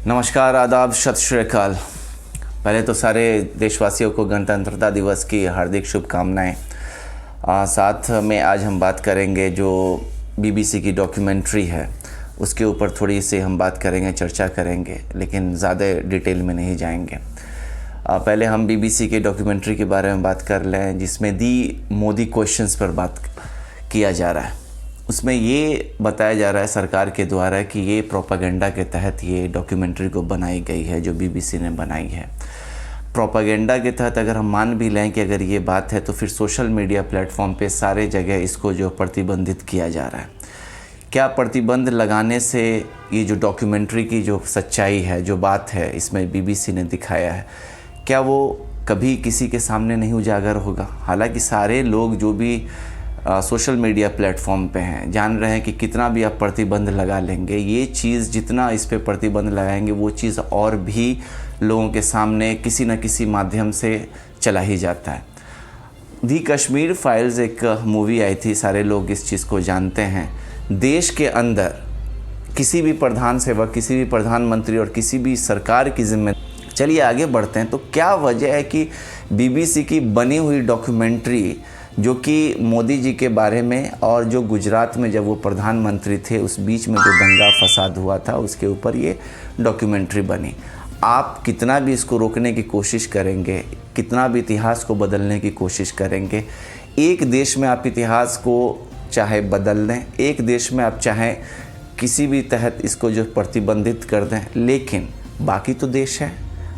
नमस्कार, आदाब, सत श्री अकाल। पहले तो सारे देशवासियों को गणतंत्रता दिवस की हार्दिक शुभकामनाएं। साथ में आज हम बात करेंगे जो बीबीसी की डॉक्यूमेंट्री है उसके ऊपर थोड़ी सी हम बात करेंगे, चर्चा करेंगे, लेकिन ज़्यादा डिटेल में नहीं जाएंगे। पहले हम बीबीसी के डॉक्यूमेंट्री के बारे में बात कर लें, जिसमें दी मोदी क्वेश्चंस पर बात किया जा रहा है। उसमें ये बताया जा रहा है सरकार के द्वारा कि ये प्रोपागेंडा के तहत ये डॉक्यूमेंट्री को बनाई गई है, जो बीबीसी ने बनाई है। प्रोपागेंडा के तहत अगर हम मान भी लें कि अगर ये बात है, तो फिर सोशल मीडिया प्लेटफॉर्म पे सारे जगह इसको जो प्रतिबंधित किया जा रहा है। क्या प्रतिबंध लगाने से ये जो डॉक्यूमेंट्री की जो सच्चाई है, जो बात है इसमें बीबीसी ने दिखाया है, क्या वो कभी किसी के सामने नहीं उजागर होगा? हालांकि सारे लोग जो भी सोशल मीडिया प्लेटफॉर्म पे हैं जान रहे हैं कि कितना भी आप प्रतिबंध लगा लेंगे, ये चीज़ जितना इस पे प्रतिबंध लगाएंगे वो चीज़ और भी लोगों के सामने किसी न किसी माध्यम से चला ही जाता है। दी कश्मीर फाइल्स एक मूवी आई थी, सारे लोग इस चीज़ को जानते हैं। देश के अंदर किसी भी प्रधान सेवक, किसी भी प्रधानमंत्री और किसी भी सरकार की जिम्मेदारी। चलिए आगे बढ़ते हैं। तो क्या वजह है कि बीबीसी की बनी हुई डॉक्यूमेंट्री जो कि मोदी जी के बारे में और जो गुजरात में जब वो प्रधानमंत्री थे उस बीच में जो दंगा फसाद हुआ था उसके ऊपर ये डॉक्यूमेंट्री बनी। आप कितना भी इसको रोकने की कोशिश करेंगे, कितना भी इतिहास को बदलने की कोशिश करेंगे, एक देश में आप इतिहास को चाहे बदल दें, एक देश में आप चाहे किसी भी तहत इसको जो प्रतिबंधित कर दें, लेकिन बाकी तो देश है,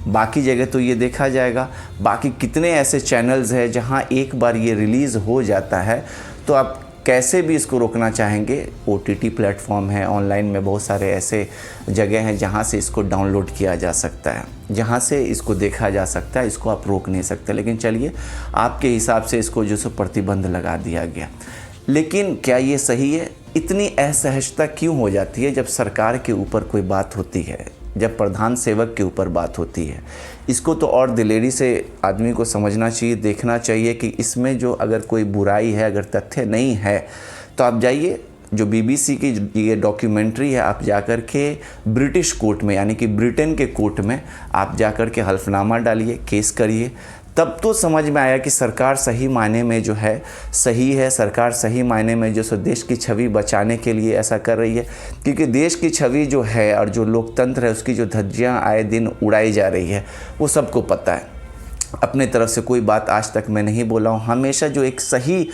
बाकी जगह तो ये देखा जाएगा। बाकी कितने ऐसे चैनल्स हैं जहाँ एक बार ये रिलीज़ हो जाता है तो आप कैसे भी इसको रोकना चाहेंगे। OTT प्लेटफॉर्म है, ऑनलाइन में बहुत सारे ऐसे जगह हैं जहाँ से इसको डाउनलोड किया जा सकता है, जहाँ से इसको देखा जा सकता है। इसको आप रोक नहीं सकते, लेकिन चलिए आपके हिसाब से इसको जो सो प्रतिबंध लगा दिया गया। लेकिन क्या ये सही है? इतनी असहजता क्यों हो जाती है जब सरकार के ऊपर कोई बात होती है, जब प्रधान सेवक के ऊपर बात होती है? इसको तो और दिलेरी से आदमी को समझना चाहिए, देखना चाहिए कि इसमें जो अगर कोई बुराई है, अगर तथ्य नहीं है, तो आप जाइए, जो बीबीसी की ये डॉक्यूमेंट्री है, आप जाकर के ब्रिटिश कोर्ट में, यानी कि ब्रिटेन के कोर्ट में आप जाकर के हल्फनामा डालिए, केस करिए। तब तो समझ में आया कि सरकार सही मायने में जो है सही है, सरकार सही मायने में जो सो देश की छवि बचाने के लिए ऐसा कर रही है। क्योंकि देश की छवि जो है और जो लोकतंत्र है उसकी जो धज्जियां आए दिन उड़ाई जा रही है वो सबको पता है। अपने तरफ से कोई बात आज तक मैं नहीं बोला हूँ, हमेशा जो एक सही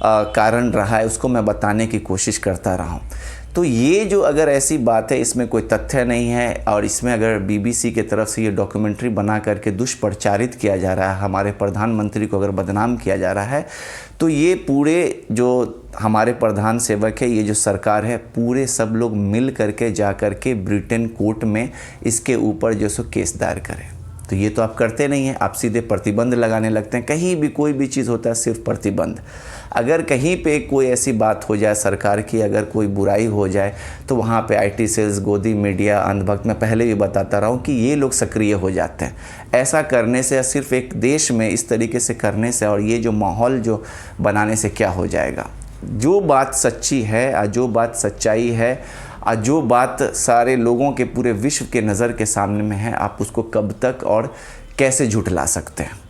कारण रहा है उसको मैं बताने की कोशिश करता रहा हूँ। तो ये जो अगर ऐसी बात है, इसमें कोई तथ्य नहीं है और इसमें अगर बीबीसी के तरफ से ये डॉक्यूमेंट्री बना करके दुष्प्रचारित किया जा रहा है, हमारे प्रधानमंत्री को अगर बदनाम किया जा रहा है, तो ये पूरे जो हमारे प्रधान सेवक है, ये जो सरकार है, पूरे सब लोग मिल करके जा करके ब्रिटेन कोर्ट में इसके ऊपर जो सो केस दायर करें। तो ये तो आप करते नहीं हैं, आप सीधे प्रतिबंध लगाने लगते हैं। कहीं भी कोई भी चीज़ होता है सिर्फ प्रतिबंध। अगर कहीं पे कोई ऐसी बात हो जाए सरकार की, अगर कोई बुराई हो जाए, तो वहाँ पे IT सेल्स, गोदी मीडिया, अंधभक्त, मैं पहले भी बताता रहा हूँ कि ये लोग सक्रिय हो जाते हैं। ऐसा करने से, सिर्फ एक देश में इस तरीके से करने से और ये जो माहौल जो बनाने से क्या हो जाएगा? जो बात सच्ची है और जो बात सच्चाई है और जो बात सारे लोगों के, पूरे विश्व के नज़र के सामने में है, आप उसको कब तक और कैसे झुठला सकते हैं?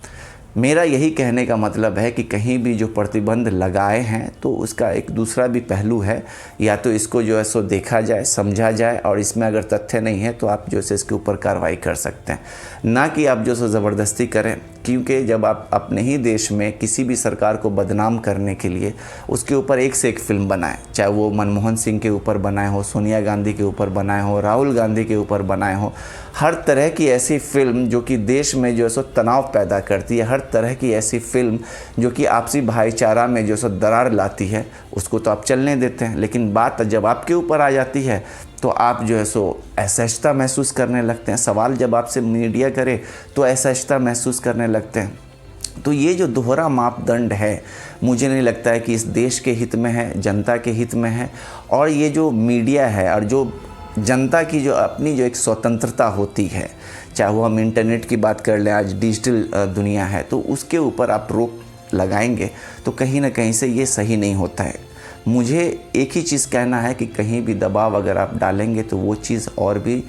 मेरा यही कहने का मतलब है कि कहीं भी जो प्रतिबंध लगाए हैं तो उसका एक दूसरा भी पहलू है। या तो इसको जो है सो देखा जाए, समझा जाए, और इसमें अगर तथ्य नहीं है तो आप जो है इसके ऊपर कार्रवाई कर सकते हैं, ना कि आप जो सो ज़बरदस्ती करें। क्योंकि जब आप अपने ही देश में किसी भी सरकार को बदनाम करने के लिए उसके ऊपर एक से एक फिल्म बनाएं, चाहे वो मनमोहन सिंह के ऊपर बनाए हो, सोनिया गांधी के ऊपर बनाए हो, राहुल गांधी के ऊपर बनाए हो, हर तरह की ऐसी फिल्म जो कि देश में जो है सो तनाव पैदा करती है, हर तरह की ऐसी फिल्म जो कि आपसी भाईचारा में जो सो दरार लाती है, उसको तो आप चलने देते हैं। लेकिन बात जब आपके ऊपर आ जाती है तो आप जो है सो असहजता महसूस करने लगते हैं। सवाल जब आपसे मीडिया करे तो असहजता महसूस करने लगते हैं। तो ये जो दोहरा मापदंड है, मुझे नहीं लगता है कि इस देश के हित में है, जनता के हित में है। और ये जो मीडिया है और जो जनता की जो अपनी जो एक स्वतंत्रता होती है, चाहे वो हम इंटरनेट की बात कर लें, आज डिजिटल दुनिया है, तो उसके ऊपर आप रोक लगाएंगे तो कहीं ना कहीं से ये सही नहीं होता है। मुझे एक ही चीज़ कहना है कि कहीं भी दबाव अगर आप डालेंगे तो वो चीज़ और भी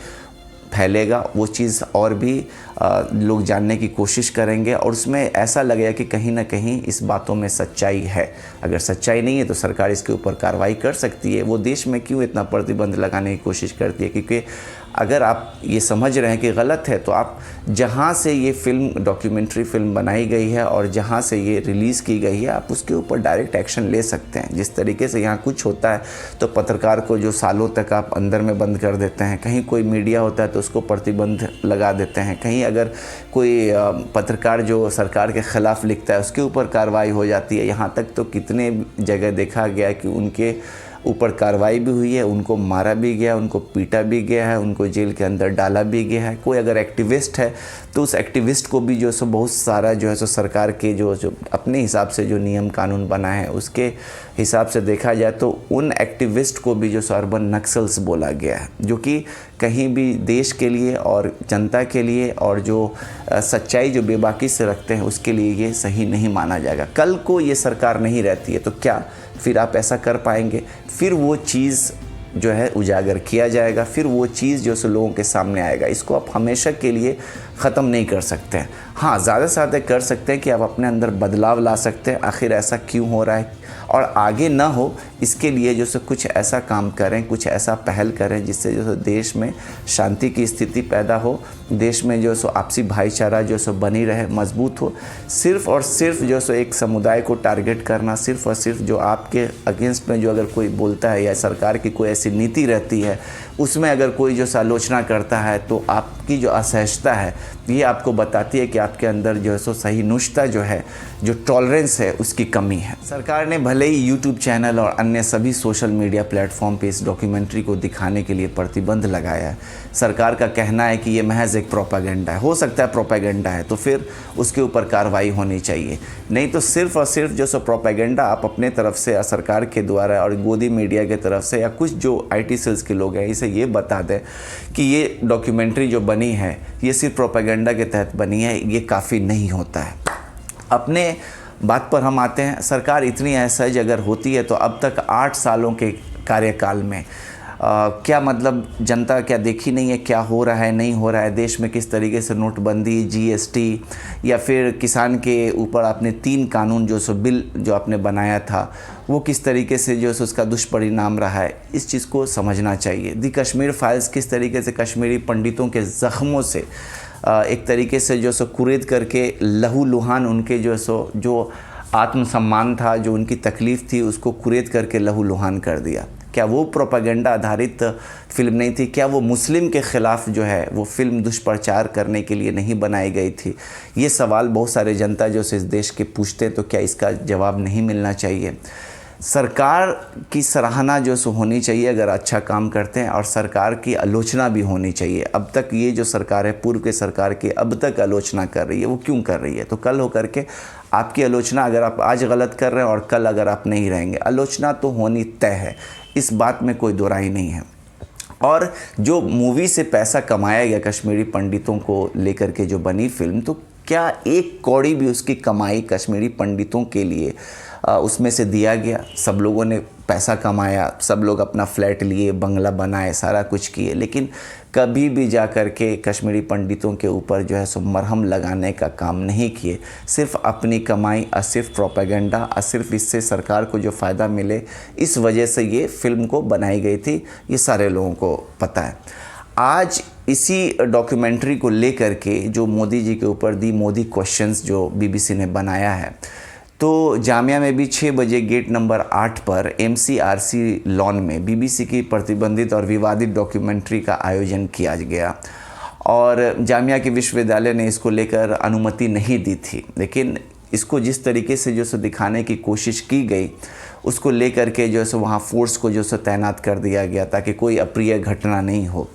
फैलेगा, वो चीज़ और भी लोग जानने की कोशिश करेंगे और उसमें ऐसा लगेगा कि कहीं ना कहीं इस बातों में सच्चाई है। अगर सच्चाई नहीं है तो सरकार इसके ऊपर कार्रवाई कर सकती है। वो देश में क्यों इतना प्रतिबंध लगाने की कोशिश करती है? क्योंकि अगर आप ये समझ रहे हैं कि गलत है तो आप जहाँ से ये फिल्म डॉक्यूमेंट्री फिल्म बनाई गई है और जहाँ से ये रिलीज़ की गई है आप उसके ऊपर डायरेक्ट एक्शन ले सकते हैं। जिस तरीके से यहाँ कुछ होता है तो पत्रकार को जो सालों तक आप अंदर में बंद कर देते हैं, कहीं कोई मीडिया होता है तो उसको प्रतिबंध लगा देते हैं, कहीं अगर कोई पत्रकार जो सरकार के ख़िलाफ़ लिखता है उसके ऊपर कार्रवाई हो जाती है। यहाँ तक तो कितने जगह देखा गया कि उनके ऊपर कार्रवाई भी हुई है, उनको मारा भी गया, उनको पीटा भी गया है, उनको जेल के अंदर डाला भी गया है। कोई अगर एक्टिविस्ट है तो उस एक्टिविस्ट को भी जो सो बहुत सारा जो है सो सरकार के जो अपने हिसाब से जो नियम कानून बनाए हैं उसके हिसाब से देखा जाए तो उन एक्टिविस्ट को भी जो सो अर्बन नक्सल्स बोला गया है, जो कि कहीं भी देश के लिए और जनता के लिए और जो सच्चाई जो बेबाकी से रखते हैं उसके लिए ये सही नहीं माना जाएगा। कल को ये सरकार नहीं रहती है तो क्या फिर आप ऐसा कर पाएंगे? फिर वो चीज़ जो है उजागर किया जाएगा, फिर वो चीज़ जो सो लोगों के सामने आएगा। इसको आप हमेशा के लिए ख़त्म नहीं कर सकते हैं। हाँ, ज़्यादा से ज़्यादा कर सकते हैं कि आप अपने अंदर बदलाव ला सकते हैं, आखिर ऐसा क्यों हो रहा है और आगे ना हो इसके लिए जो सो कुछ ऐसा काम करें, कुछ ऐसा पहल करें जिससे जो सो देश में शांति की स्थिति पैदा हो, देश में जो सो आपसी भाईचारा जो सो बनी रहे, मजबूत हो। सिर्फ़ और सिर्फ जो सो एक समुदाय को टारगेट करना, सिर्फ़ और सिर्फ जो आपके अगेंस्ट में जो अगर कोई बोलता है या सरकार की कोई ऐसी नीति रहती है उसमें अगर कोई जो आलोचना करता है तो आपकी जो असहजता है ये आपको बताती है कि आपके अंदर जो है सो सहिष्णुता जो है, जो टॉलरेंस है उसकी कमी है। सरकार ने भले ही यूट्यूब चैनल और अन्य सभी सोशल मीडिया प्लेटफॉर्म पे इस डॉक्यूमेंट्री को दिखाने के लिए प्रतिबंध लगाया है। सरकार का कहना है कि ये महज एक प्रोपेगेंडा है। हो सकता है प्रोपेगेंडा है तो फिर उसके ऊपर कार्रवाई होनी चाहिए, नहीं तो सिर्फ़ और सिर्फ जो सो प्रोपेगेंडा आप अपने तरफ से या सरकार के द्वारा और गोदी मीडिया के तरफ से या कुछ जो IT सेल्स के लोग हैं इसे ये बता दें कि ये डॉक्यूमेंट्री जो बनी है ये सिर्फ प्रोपेगेंडा के तहत बनी है, ये काफ़ी नहीं होता है। अपने बात पर हम आते हैं। सरकार इतनी असहज अगर होती है तो अब तक 8 सालों के कार्यकाल में क्या मतलब जनता क्या देखी नहीं है क्या हो रहा है नहीं हो रहा है, देश में किस तरीके से नोटबंदी, GST या फिर किसान के ऊपर आपने 3 कानून जो सो बिल जो आपने बनाया था वो किस तरीके से जो सो उसका दुष्परिणाम रहा है, इस चीज़ को समझना चाहिए। दी कश्मीर फाइल्स किस तरीके से कश्मीरी पंडितों के ज़ख्मों से एक तरीके से जो सो कुरेद करके लहूलुहान उनके जो आत्मसम्मान था, जो उनकी तकलीफ़ थी उसको कुरेद करके लहूलुहान कर दिया। क्या वो प्रोपेगेंडा आधारित फिल्म नहीं थी? क्या वो मुस्लिम के ख़िलाफ़ जो है वो फिल्म दुष्प्रचार करने के लिए नहीं बनाई गई थी? ये सवाल बहुत सारे जनता जो इस देश के पूछते हैं, तो क्या इसका जवाब नहीं मिलना चाहिए? सरकार की सराहना जो सो होनी चाहिए अगर अच्छा काम करते हैं, और सरकार की आलोचना भी होनी चाहिए। अब तक ये जो सरकार है, पूर्व के सरकार की अब तक आलोचना कर रही है, वो क्यों कर रही है? तो कल हो करके आपकी आलोचना, अगर आप आज गलत कर रहे हैं और कल अगर आप नहीं रहेंगे, आलोचना तो होनी तय है, इस बात में कोई दो राय नहीं है। और जो मूवी से पैसा कमाया गया कश्मीरी पंडितों को लेकर के जो बनी फिल्म, तो क्या एक कौड़ी भी उसकी कमाई कश्मीरी पंडितों के लिए उसमें से दिया गया? सब लोगों ने पैसा कमाया, सब लोग अपना फ्लैट लिए, बंगला बनाए, सारा कुछ किए, लेकिन कभी भी जा कर के कश्मीरी पंडितों के ऊपर जो है सो मरहम लगाने का काम नहीं किए। सिर्फ अपनी कमाई और सिर्फ प्रोपेगेंडा और सिर्फ इससे सरकार को जो फ़ायदा मिले, इस वजह से ये फिल्म को बनाई गई थी, ये सारे लोगों को पता है। आज इसी डॉक्यूमेंट्री को लेकर के जो मोदी जी के ऊपर दी मोदी क्वेश्चंस जो BBC ने बनाया है, तो जामिया में भी 6 बजे गेट नंबर 8 पर MCRC लॉन में BBC की प्रतिबंधित और विवादित डॉक्यूमेंट्री का आयोजन किया गया, और जामिया के विश्वविद्यालय ने इसको लेकर अनुमति नहीं दी थी, लेकिन इसको जिस तरीके से जो सो दिखाने की कोशिश की गई, उसको लेकर के जो सो वहाँ फोर्स को जो सो तैनात कर दिया गया ताकि कोई अप्रिय घटना नहीं हो।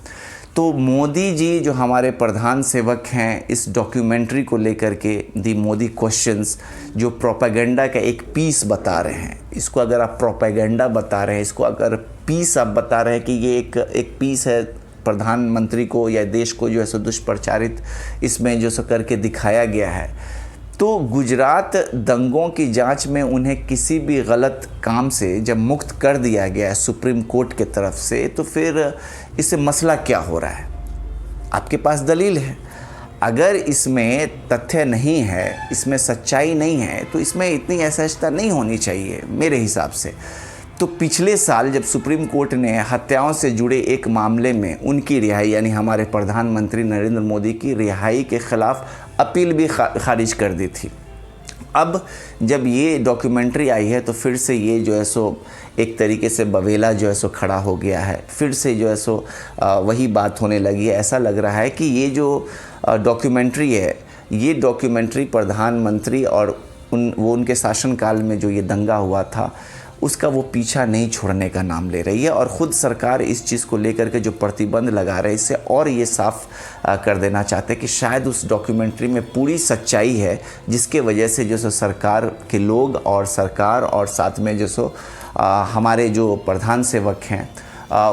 तो मोदी जी जो हमारे प्रधान सेवक हैं, इस डॉक्यूमेंट्री को लेकर के दी मोदी क्वेश्चंस जो प्रोपेगेंडा का एक पीस बता रहे हैं, इसको अगर आप प्रोपेगेंडा बता रहे हैं, इसको अगर पीस आप बता रहे हैं कि ये एक पीस है, प्रधानमंत्री को या देश को जो है सो दुष्प्रचारित इसमें जो सो करके दिखाया गया है, तो गुजरात दंगों की जांच में उन्हें किसी भी गलत काम से जब मुक्त कर दिया गया है सुप्रीम कोर्ट के तरफ से, तो फिर इससे मसला क्या हो रहा है? आपके पास दलील है। अगर इसमें तथ्य नहीं है, इसमें सच्चाई नहीं है, तो इसमें इतनी असहजता नहीं होनी चाहिए मेरे हिसाब से। तो पिछले साल जब सुप्रीम कोर्ट ने हत्याओं से जुड़े एक मामले में उनकी रिहाई, यानी हमारे प्रधानमंत्री नरेंद्र मोदी की रिहाई के खिलाफ अपील भी खारिज कर दी थी। अब जब ये डॉक्यूमेंट्री आई है तो फिर से ये जो है सो एक तरीके से बवेला जो है सो खड़ा हो गया है, फिर से जो है सो वही बात होने लगी है। ऐसा लग रहा है कि ये जो डॉक्यूमेंट्री है, ये डॉक्यूमेंट्री प्रधानमंत्री और उनके शासनकाल में जो ये दंगा हुआ था उसका वो पीछा नहीं छोड़ने का नाम ले रही है। और ख़ुद सरकार इस चीज़ को लेकर के जो प्रतिबंध लगा रहे हैं, इससे और ये साफ कर देना चाहते हैं कि शायद उस डॉक्यूमेंट्री में पूरी सच्चाई है, जिसके वजह से जो सो सरकार के लोग और सरकार और साथ में जो सो हमारे जो प्रधान सेवक हैं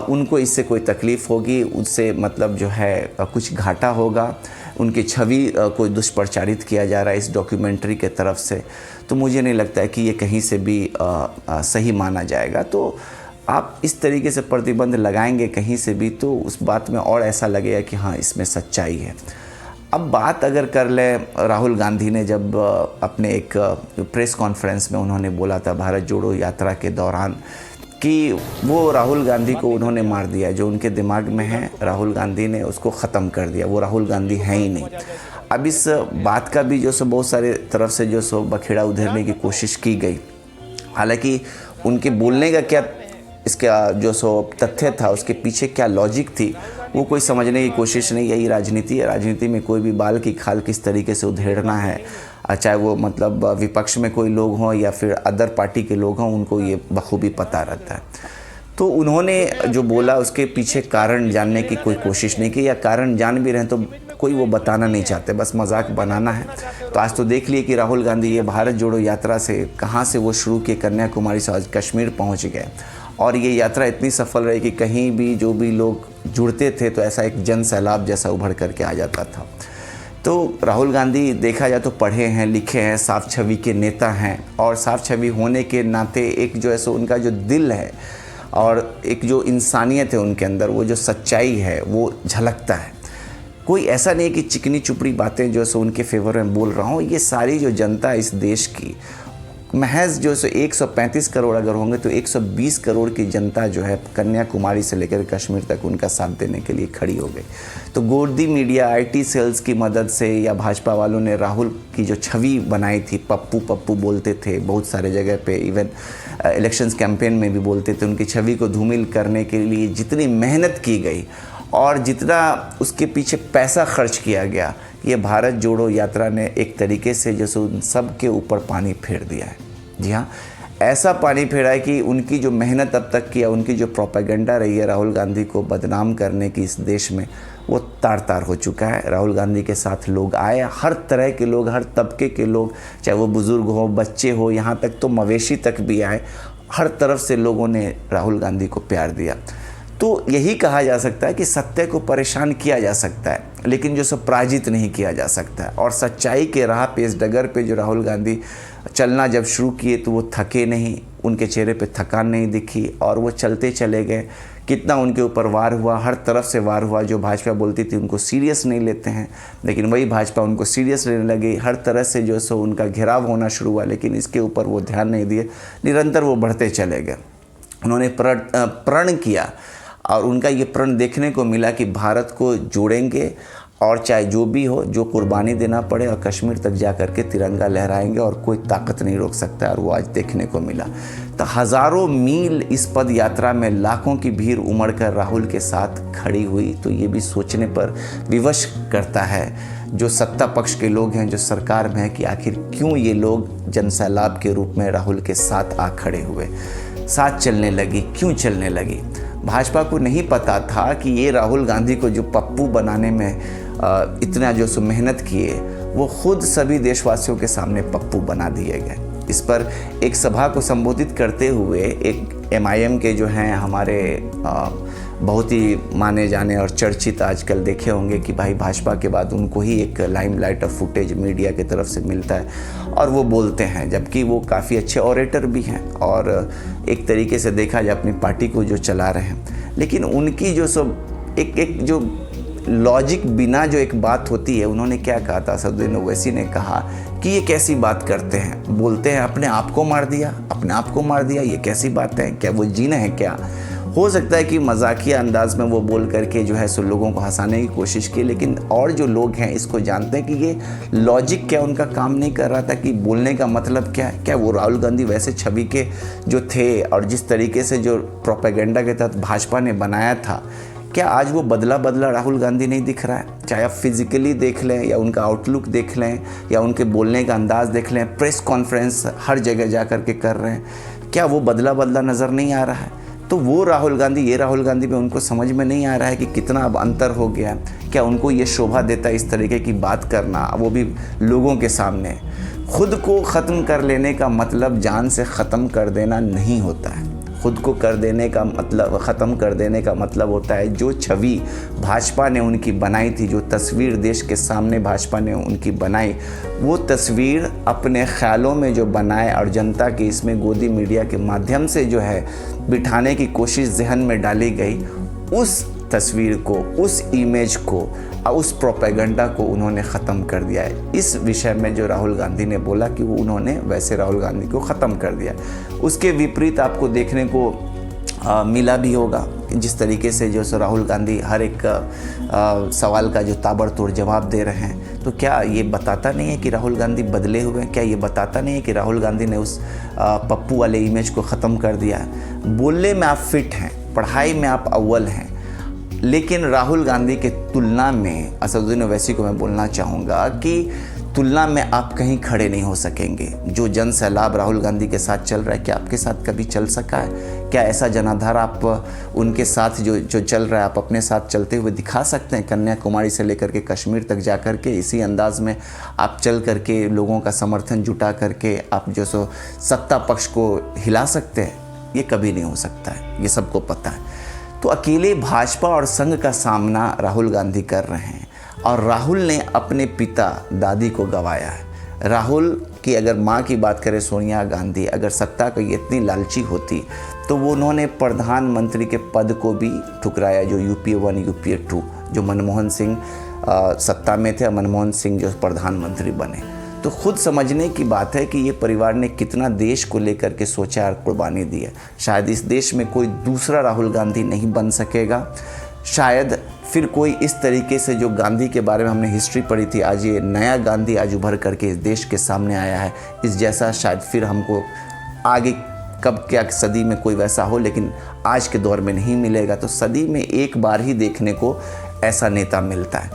उनको इससे कोई तकलीफ़ होगी, उससे मतलब जो है कुछ घाटा होगा, उनकी छवि को दुष्प्रचारित किया जा रहा है इस डॉक्यूमेंट्री के तरफ से। तो मुझे नहीं लगता है कि ये कहीं से भी सही माना जाएगा। तो आप इस तरीके से प्रतिबंध लगाएंगे कहीं से भी, तो उस बात में और ऐसा लगेगा कि हाँ, इसमें सच्चाई है। अब बात अगर कर ले, राहुल गांधी ने जब अपने एक प्रेस कॉन्फ्रेंस में उन्होंने बोला था भारत जोड़ो यात्रा के दौरान कि वो राहुल गांधी को उन्होंने मार दिया, जो उनके दिमाग में है राहुल गांधी ने उसको ख़त्म कर दिया, वो राहुल गांधी हैं ही नहीं। अब इस बात का भी जो सो बहुत सारे तरफ से जो सो बखेड़ा उधेरने की कोशिश की गई। हालांकि उनके बोलने का क्या इसका जो सो तथ्य था, उसके पीछे क्या लॉजिक थी, वो कोई समझने की कोशिश नहीं। यही राजनीति है। राजनीति में कोई भी बाल की खाल किस तरीके से उधेड़ना है, चाहे वो मतलब विपक्ष में कोई लोग हों या फिर अदर पार्टी के लोग हों, उनको ये बखूबी पता रहता है। तो उन्होंने जो बोला उसके पीछे कारण जानने की कोई कोशिश नहीं की, या कारण जान भी रहे तो कोई वो बताना नहीं चाहते, बस मजाक बनाना है। तो आज तो देख लिए कि राहुल गांधी ये भारत जोड़ो यात्रा से कहाँ से वो शुरू किए, कन्याकुमारी से आज कश्मीर पहुँच गए, और ये यात्रा इतनी सफल रही कि कहीं भी जो भी लोग जुड़ते थे तो ऐसा एक जन सैलाब जैसा उभर करके आ जाता था। तो राहुल गांधी देखा जाए तो पढ़े हैं, लिखे हैं, साफ छवि के नेता हैं, और साफ छवि होने के नाते एक जो है सो उनका जो दिल है और एक जो इंसानियत है उनके अंदर, वो जो सच्चाई है वो झलकता है। कोई ऐसा नहीं कि चिकनी चुपड़ी बातें जो सो उनके फेवर में बोल रहा हूँ। ये सारी जो जनता इस देश की महज जो सो 135 करोड़ अगर होंगे तो 120 करोड़ की जनता जो है कन्याकुमारी से लेकर कश्मीर तक उनका साथ देने के लिए खड़ी हो गई। तो गोदी मीडिया, आईटी सेल्स की मदद से या भाजपा वालों ने राहुल की जो छवि बनाई थी, पप्पू पप्पू बोलते थे बहुत सारे जगह पे, इवन इलेक्शंस कैंपेन में भी बोलते थे, उनकी छवि को धूमिल करने के लिए जितनी मेहनत की गई और जितना उसके पीछे पैसा खर्च किया गया, ये भारत जोड़ो यात्रा ने एक तरीके से जैसे उन सब के ऊपर पानी फेर दिया है। जी हाँ, ऐसा पानी फेरा है कि उनकी जो मेहनत अब तक की, उनकी जो प्रोपेगेंडा रही है राहुल गांधी को बदनाम करने की इस देश में, वो तार तार हो चुका है। राहुल गांधी के साथ लोग आए, हर तरह के लोग, हर तबके के लोग, चाहे वो बुज़ुर्ग हो, बच्चे हो, यहाँ तक तो मवेशी तक भी आए। हर तरफ से लोगों ने राहुल गांधी को प्यार दिया। तो यही कहा जा सकता है कि सत्य को परेशान किया जा सकता है, लेकिन जो सब पराजित नहीं किया जा सकता है। और सच्चाई के राह पे, इस डगर पे जो राहुल गांधी चलना जब शुरू किए तो वो थके नहीं, उनके चेहरे पे थकान नहीं दिखी और वो चलते चले गए। कितना उनके ऊपर वार हुआ, हर तरफ से वार हुआ। जो भाजपा बोलती थी उनको सीरियस नहीं लेते हैं, लेकिन वही भाजपा उनको सीरियस लेने लगी। हर तरह से जो सो उनका घेराव होना शुरू हुआ, लेकिन इसके ऊपर वो ध्यान नहीं दिए, निरंतर वो बढ़ते चले गए। उन्होंने प्रण किया और उनका ये प्रण देखने को मिला कि भारत को जोड़ेंगे और चाहे जो भी हो, जो कुर्बानी देना पड़े, और कश्मीर तक जा कर के तिरंगा लहराएंगे और कोई ताकत नहीं रोक सकता है। और वो आज देखने को मिला। तो हज़ारों मील इस पद यात्रा में लाखों की भीड़ उमड़ कर राहुल के साथ खड़ी हुई। तो ये भी सोचने पर विवश करता है जो सत्ता पक्ष के लोग हैं, जो सरकार में हैं, कि आखिर क्यों ये लोग जनसैलाब के रूप में राहुल के साथ आ खड़े हुए, साथ चलने लगी, क्यों चलने लगी। भाजपा को नहीं पता था कि ये राहुल गांधी को जो पप्पू बनाने में इतना जो सो मेहनत किए, वो खुद सभी देशवासियों के सामने पप्पू बना दिए गए। इस पर एक सभा को संबोधित करते हुए एक MIM के जो हैं हमारे बहुत ही माने जाने और चर्चित आजकल देखे होंगे कि भाई भाजपा के बाद उनको ही एक लाइमलाइट ऑफ फुटेज मीडिया की तरफ से मिलता है और वो बोलते हैं, जबकि वो काफ़ी अच्छे ऑरेटर भी हैं और एक तरीके से देखा जाए अपनी पार्टी को जो चला रहे हैं। लेकिन उनकी जो सब एक जो लॉजिक बिना जो एक बात होती है, उन्होंने क्या कहा था, असदुद्दीन ओवैसी ने कहा कि ये कैसी बात करते हैं, बोलते हैं अपने आप को मार दिया, अपने आप को मार दिया, ये कैसी बात है, क्या वो जीना है क्या। हो सकता है कि मजाकिया अंदाज में वो बोल करके जो है सो लोगों को हंसाने की कोशिश की, लेकिन और जो लोग हैं इसको जानते हैं कि ये लॉजिक क्या उनका काम नहीं कर रहा था, कि बोलने का मतलब क्या है। क्या वो राहुल गांधी वैसे छवि के जो थे और जिस तरीके से जो प्रोपेगेंडा के तहत भाजपा ने बनाया था, क्या आज वो बदला राहुल गांधी नहीं दिख रहा है? चाहे आप फिजिकली देख लें या उनका आउटलुक देख लें या उनके बोलने का अंदाज देख लें, प्रेस कॉन्फ्रेंस हर जगह जा कर के कर रहे हैं, क्या वो बदला नज़र नहीं आ रहा है? तो वो राहुल गांधी, ये राहुल गांधी में उनको समझ में नहीं आ रहा है कि कितना अब अंतर हो गया। क्या उनको ये शोभा देता है इस तरीके की बात करना, वो भी लोगों के सामने? खुद को ख़त्म कर लेने का मतलब जान से ख़त्म कर देना नहीं होता है। खुद को कर देने का मतलब, ख़त्म कर देने का मतलब होता है जो छवि भाजपा ने उनकी बनाई थी, जो तस्वीर देश के सामने भाजपा ने उनकी बनाई, वो तस्वीर अपने ख्यालों में जो बनाए और जनता की इसमें गोदी मीडिया के माध्यम से जो है बिठाने की कोशिश जहन में डाली गई, उस तस्वीर को, उस इमेज को, उस प्रोपेगेंडा को उन्होंने ख़त्म कर दिया है। इस विषय में जो राहुल गांधी ने बोला कि वो उन्होंने वैसे राहुल गांधी को ख़त्म कर दिया, उसके विपरीत आपको देखने को मिला भी होगा। जिस तरीके से जो राहुल गांधी हर एक सवाल का जो ताबड़तोड़ जवाब दे रहे हैं, तो क्या ये बताता नहीं है कि राहुल गांधी बदले हुए हैं? क्या ये बताता नहीं है कि राहुल गांधी ने उस पप्पू वाले इमेज को ख़त्म कर दिया है? बोलने में आप फिट हैं, पढ़ाई में आप अव्वल हैं, लेकिन राहुल गांधी के तुलना में असदुद्दीन ओवैसी को मैं बोलना चाहूँगा कि तुलना में आप कहीं खड़े नहीं हो सकेंगे। जो जन सैलाब राहुल गांधी के साथ चल रहा है, क्या आपके साथ कभी चल सका है? क्या ऐसा जनाधार आप उनके साथ जो चल रहा है, आप अपने साथ चलते हुए दिखा सकते हैं? कन्याकुमारी से लेकर के कश्मीर तक जा कर के इसी अंदाज में आप चल करके लोगों का समर्थन जुटा करके आप जो सत्ता पक्ष को हिला सकते हैं? ये कभी नहीं हो सकता है, ये सबको पता है। तो अकेले भाजपा और संघ का सामना राहुल गांधी कर रहे हैं और राहुल ने अपने पिता दादी को गंवाया है। राहुल की अगर माँ की बात करें, सोनिया गांधी, अगर सत्ता की इतनी लालची होती तो वो उन्होंने प्रधानमंत्री के पद को भी ठुकराया, जो UPA 1 UPA 2, जो मनमोहन सिंह सत्ता में थे, मनमोहन सिंह जो प्रधानमंत्री बने। तो खुद समझने की बात है कि ये परिवार ने कितना देश को लेकर के सोचा और कुर्बानी दी है। शायद इस देश में कोई दूसरा राहुल गांधी नहीं बन सकेगा। शायद फिर कोई इस तरीके से, जो गांधी के बारे में हमने हिस्ट्री पढ़ी थी, आज ये नया गांधी आज उभर करके इस देश के सामने आया है, इस जैसा शायद फिर हमको आगे कब क्या सदी में कोई वैसा हो, लेकिन आज के दौर में नहीं मिलेगा। तो सदी में एक बार ही देखने को ऐसा नेता मिलता है।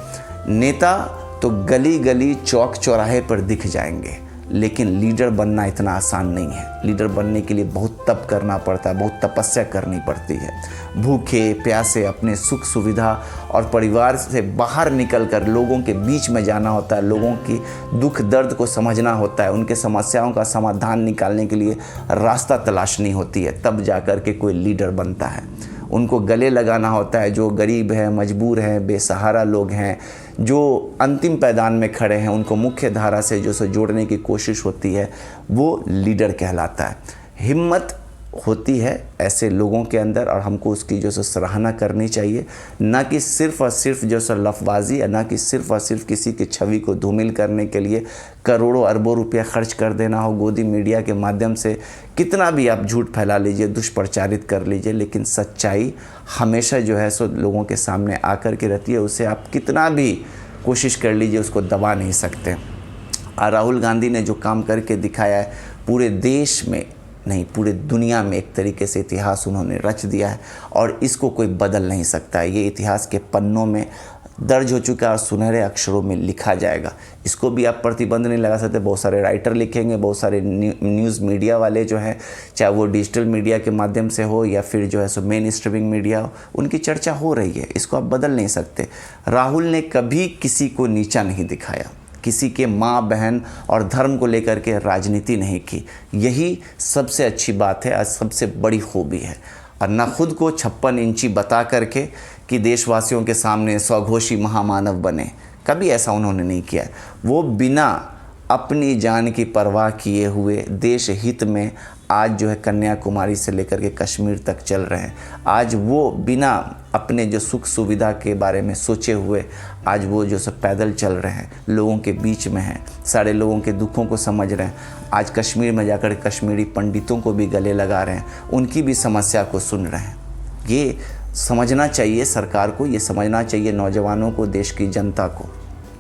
नेता तो गली गली चौक चौराहे पर दिख जाएंगे, लेकिन लीडर बनना इतना आसान नहीं है। लीडर बनने के लिए बहुत तप करना पड़ता है, बहुत तपस्या करनी पड़ती है। भूखे प्यासे अपने सुख सुविधा और परिवार से बाहर निकलकर लोगों के बीच में जाना होता है, लोगों की दुख दर्द को समझना होता है, उनके समस्याओं का समाधान निकालने के लिए रास्ता तलाशनी होती है, तब जाकर के कोई लीडर बनता है। उनको गले लगाना होता है, जो गरीब हैं, मजबूर हैं, बेसहारा लोग हैं, जो अंतिम पैदान में खड़े हैं, उनको मुख्य धारा से जो जोड़ने की कोशिश होती है, वो लीडर कहलाता है। हिम्मत होती है ऐसे लोगों के अंदर और हमको उसकी जो सराहना करनी चाहिए, ना कि सिर्फ़ और सिर्फ जो लफबाजी, ना कि सिर्फ़ और सिर्फ किसी की छवि को धूमिल करने के लिए करोड़ों अरबों रुपया खर्च कर देना हो गोदी मीडिया के माध्यम से। कितना भी आप झूठ फैला लीजिए, दुष्प्रचारित कर लीजिए, लेकिन सच्चाई हमेशा जो है लोगों के सामने आकर के रहती है। उसे आप कितना भी कोशिश कर लीजिए, उसको दबा नहीं सकते। और राहुल गांधी ने जो काम करके दिखाया है, पूरे देश में नहीं पूरे दुनिया में एक तरीके से इतिहास उन्होंने रच दिया है और इसको कोई बदल नहीं सकता है। ये इतिहास के पन्नों में दर्ज हो चुका है और सुनहरे अक्षरों में लिखा जाएगा। इसको भी आप प्रतिबंध नहीं लगा सकते। बहुत सारे राइटर लिखेंगे, बहुत सारे न्यूज़ मीडिया वाले जो हैं, चाहे वो डिजिटल मीडिया के माध्यम से हो या फिर जो है मेन स्ट्रीमिंग मीडिया हो, उनकी चर्चा हो रही है। इसको आप बदल नहीं सकते। राहुल ने कभी किसी को नीचा नहीं दिखाया, किसी के माँ बहन और धर्म को लेकर के राजनीति नहीं की। यही सबसे अच्छी बात है और सबसे बड़ी खूबी है। और ना खुद को 56 इंची बता करके कि देशवासियों के सामने स्वघोषी महामानव बने, कभी ऐसा उन्होंने नहीं किया। वो बिना अपनी जान की परवाह किए हुए देश हित में आज जो है कन्याकुमारी से लेकर के कश्मीर तक चल रहे हैं। आज वो बिना अपने जो सुख सुविधा के बारे में सोचे हुए आज वो जो सब पैदल चल रहे हैं, लोगों के बीच में हैं, सारे लोगों के दुखों को समझ रहे हैं। आज कश्मीर में जाकर कश्मीरी पंडितों को भी गले लगा रहे हैं, उनकी भी समस्या को सुन रहे हैं। ये समझना चाहिए सरकार को, ये समझना चाहिए नौजवानों को, देश की जनता को।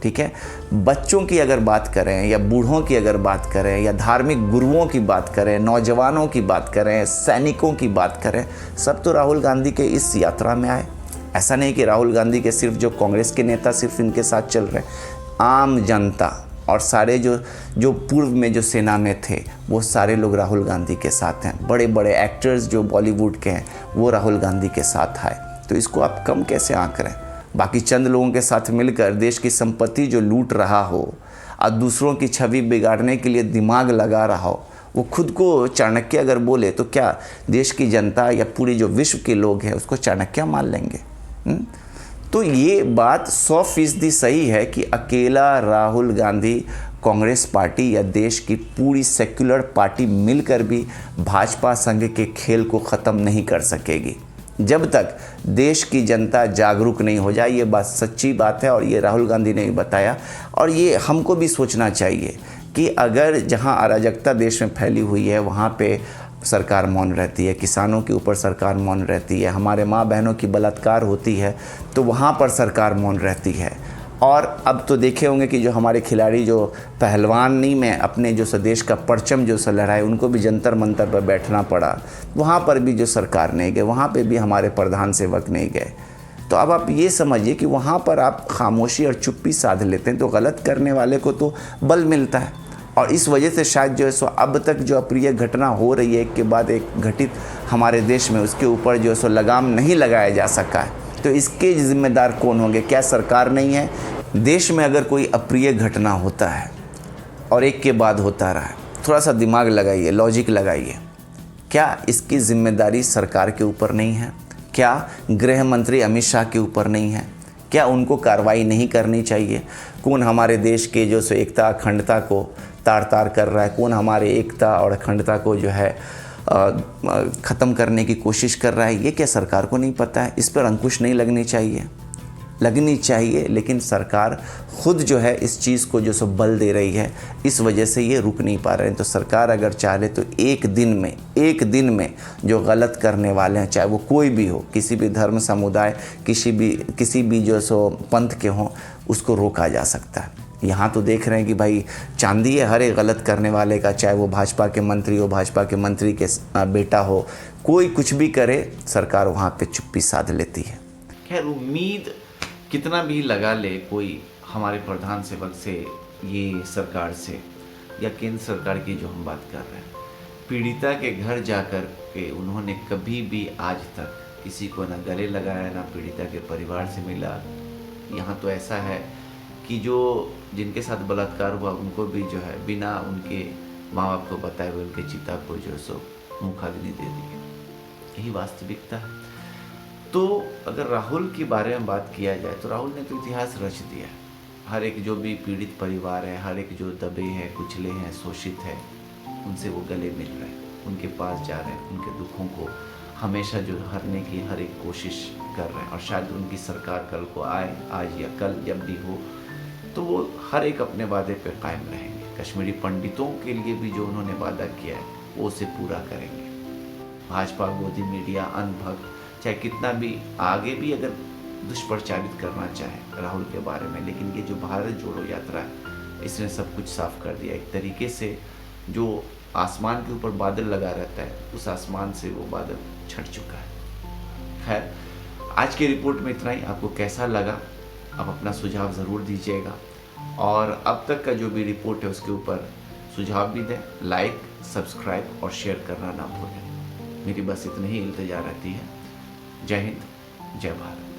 ठीक है, बच्चों की अगर बात करें या बूढ़ों की अगर बात करें या धार्मिक गुरुओं की बात करें, नौजवानों की बात करें, सैनिकों की बात करें, सब तो राहुल गांधी के इस यात्रा में आए। ऐसा नहीं कि राहुल गांधी के सिर्फ जो कांग्रेस के नेता सिर्फ इनके साथ चल रहे हैं, आम जनता और सारे जो पूर्व में जो सेना में थे वो सारे लोग राहुल गांधी के साथ हैं। बड़े बड़े एक्टर्स जो बॉलीवुड के हैं वो राहुल गांधी के साथ आए, तो इसको आप कम कैसे आंक रहे हैं। बाकी चंद लोगों के साथ मिलकर देश की संपत्ति जो लूट रहा हो और दूसरों की छवि बिगाड़ने के लिए दिमाग लगा रहा हो, वो खुद को चाणक्य अगर बोले तो क्या देश की जनता या पूरे जो विश्व के लोग हैं उसको चाणक्य मान लेंगे? तो ये बात 100% सही है कि अकेला राहुल गांधी कांग्रेस पार्टी या देश की पूरी सेक्युलर पार्टी मिलकर भी भाजपा संघ के खेल को ख़त्म नहीं कर सकेगी जब तक देश की जनता जागरूक नहीं हो जाए। ये बात सच्ची बात है और ये राहुल गांधी ने भी बताया। और ये हमको भी सोचना चाहिए कि अगर जहां अराजकता देश में फैली हुई है वहां पे सरकार मौन रहती है, किसानों के ऊपर सरकार मौन रहती है, हमारे माँ बहनों की बलात्कार होती है तो वहाँ पर सरकार मौन रहती है। और अब तो देखे होंगे कि जो हमारे खिलाड़ी जो पहलवानी में अपने जो स्वदेश का परचम जो लहराए, उनको भी जंतर मंतर पर बैठना पड़ा, वहाँ पर भी जो सरकार नहीं गए, वहाँ पे भी हमारे प्रधान सेवक नहीं गए। तो अब आप ये समझिए कि वहाँ पर आप खामोशी और चुप्पी साध लेते हैं तो गलत करने वाले को तो बल मिलता है। और इस वजह से शायद जो है सो अब तक जो अप्रिय घटना हो रही है एक के बाद एक घटित हमारे देश में, उसके ऊपर जो है सो लगाम नहीं लगाया जा सका है। तो इसके जिम्मेदार कौन होंगे? क्या सरकार नहीं है? देश में अगर कोई अप्रिय घटना होता है और एक के बाद होता रहा है, थोड़ा सा दिमाग लगाइए, लॉजिक लगाइए, क्या इसकी जिम्मेदारी सरकार के ऊपर नहीं है? क्या गृह मंत्री अमित शाह के ऊपर नहीं है? क्या उनको कार्रवाई नहीं करनी चाहिए? कौन हमारे देश के जो सो एकता अखंडता को तार तार कर रहा है, कौन हमारे एकता और अखंडता को जो है ख़त्म करने की कोशिश कर रहा है, ये क्या सरकार को नहीं पता है? इस पर अंकुश नहीं लगनी चाहिए, लेकिन सरकार खुद जो है इस चीज़ को जो सो बल दे रही है, इस वजह से ये रुक नहीं पा रहे हैं। तो सरकार अगर चाहे तो एक दिन में जो गलत करने वाले हैं, चाहे वो कोई भी हो, किसी भी धर्म समुदाय, किसी भी जो सो पंथ के हों, उसको रोका जा सकता है। यहाँ तो देख रहे हैं कि भाई चांदी है हर एक गलत करने वाले का, चाहे वो भाजपा के मंत्री हो, भाजपा के मंत्री के बेटा हो, कोई कुछ भी करे, सरकार वहाँ पे चुप्पी साध लेती है। खैर उम्मीद कितना भी लगा ले कोई हमारे प्रधान सेवक से, ये सरकार से या केंद्र सरकार की जो हम बात कर रहे हैं, पीड़िता के घर जाकर के उन्होंने कभी भी आज तक किसी को ना गले लगाया, ना पीड़िता के परिवार से मिला। यहाँ तो ऐसा है कि जो जिनके साथ बलात्कार हुआ उनको भी जो है बिना उनके माँ बाप को बताए हुए उनके चिता को जो सो मुखाग्नि दे दी। यही वास्तविकता है। तो अगर राहुल के बारे में बात किया जाए तो राहुल ने तो इतिहास रच दिया। हर एक जो भी पीड़ित परिवार है, हर एक जो दबे हैं, कुचले हैं, शोषित है, उनसे वो गले मिल रहे हैं, उनके पास जा रहे हैं, उनके दुखों को हमेशा जो हरने की हर एक कोशिश कर रहे हैं। और शायद उनकी सरकार कल को आए, आज या कल जब भी हो, तो वो हर एक अपने वादे पे कायम रहेंगे। कश्मीरी पंडितों के लिए भी जो उन्होंने वादा किया है वो उसे पूरा करेंगे। भाजपा गोदी मीडिया अनभक्त चाहे कितना भी आगे भी अगर दुष्प्रचारित करना चाहे राहुल के बारे में, लेकिन ये जो भारत जोड़ो यात्रा है इसने सब कुछ साफ कर दिया। एक तरीके से जो आसमान के ऊपर बादल लगा रहता है, उस आसमान से वो बादल छट चुका है। खैर आज की रिपोर्ट में इतना ही। आपको कैसा लगा आप अपना सुझाव ज़रूर दीजिएगा, और अब तक का जो भी रिपोर्ट है उसके ऊपर सुझाव भी दें। लाइक, सब्सक्राइब और शेयर करना ना भूलें। मेरी बस इतनी ही इल्तिजा रहती है। जय हिंद, जय भारत।